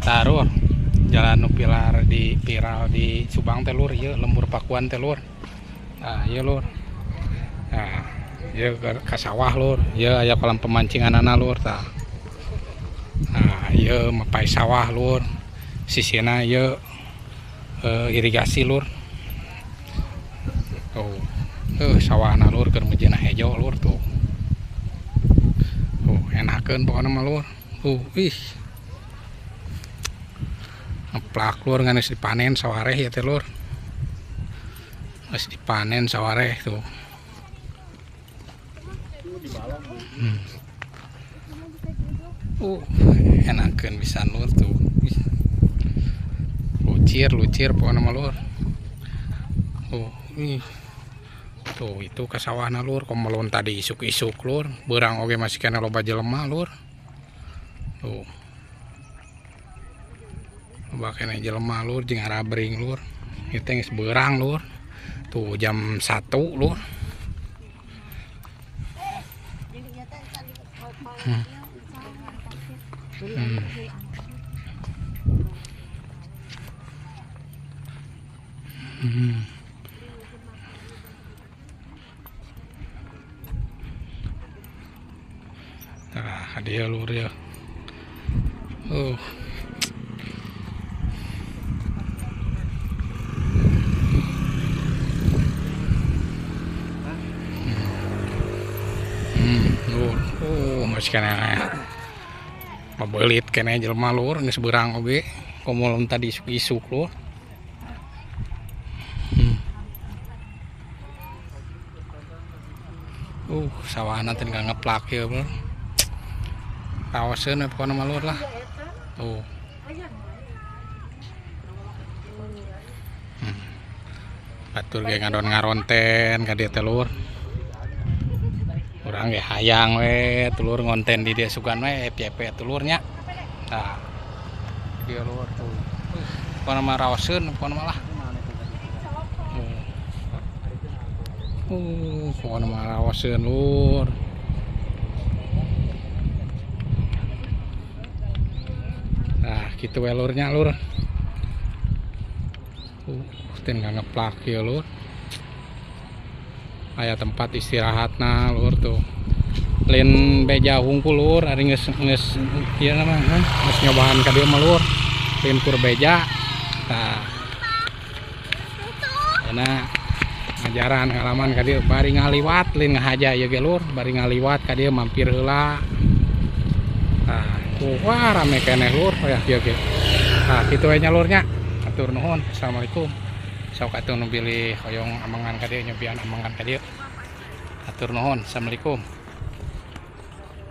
Tarur jalan nu pilar di viral di Subang teh lur, ieu lembur pakuan teh lur. Nah, ieu lur. Nah, ieu ka sawah lur. Ieu aya kolam pemancinganana lur tah. Nah, ieu mapai sawah lur. Sisina ieu irigasi lur. Tuh. Sawahna lur keur mejina hejo lur tuh. Enakeun pokona mah lur. Ih. Ngeplak lur ngan geus dipanen sawareh ya teh lur. Geus dipanen sawareh tuh. Enakeun pisan lur tuh. Lucir pokona mah lur. Tuh itu ka sawahna lur, komelon tadi isuk-isuk lur, beurang oge masih kena loba jelema lur. Tuh. Loba kena jelema lur jeung arabring lur. Ieu teh geus beurang lur. Tuh jam 1 lur. Nah, dia lur ya. Lur. Masih kena mabelit kena jelema lur, geus beurang oge. Komolon tadi isuk-isuk lur. Sawahna teh ngeplak ya lur. Kawaseun pokona mah lur lah. Tuh. Batur ge ngadon ngaronten ka dieu teh lur. Urang ge hayang we telur ngonten di dieu sugan we FYP telur nya. Tah. Dieu lur tuh. Pokona mah raoseun pokona mah lah. Pokona mah raoseun lur. Nah, gitu we lurnya lur. Ten ngeplak ya lur. Aya tempat istirahatna lur tuh. Lain beja hungkul lur, ari geus ieu mah geus nyobahan ka dieu mah lur. Lain kur beja. Tah. Enak ngajaran ngalaman ka dieu bari ngaliwat lain ngahaja ieu ge lur, bari ngaliwat ka dieu mampir heula. Nah, wah rame keneh lur ya ieu ge. Nah, kitu we nya lurnya. Atur nuhun. Assalamualaikum. Sok atuh nu bilih hoyong amangan ka dieu, nyobian amangan ka dieu. Atur nuhun. Assalamualaikum.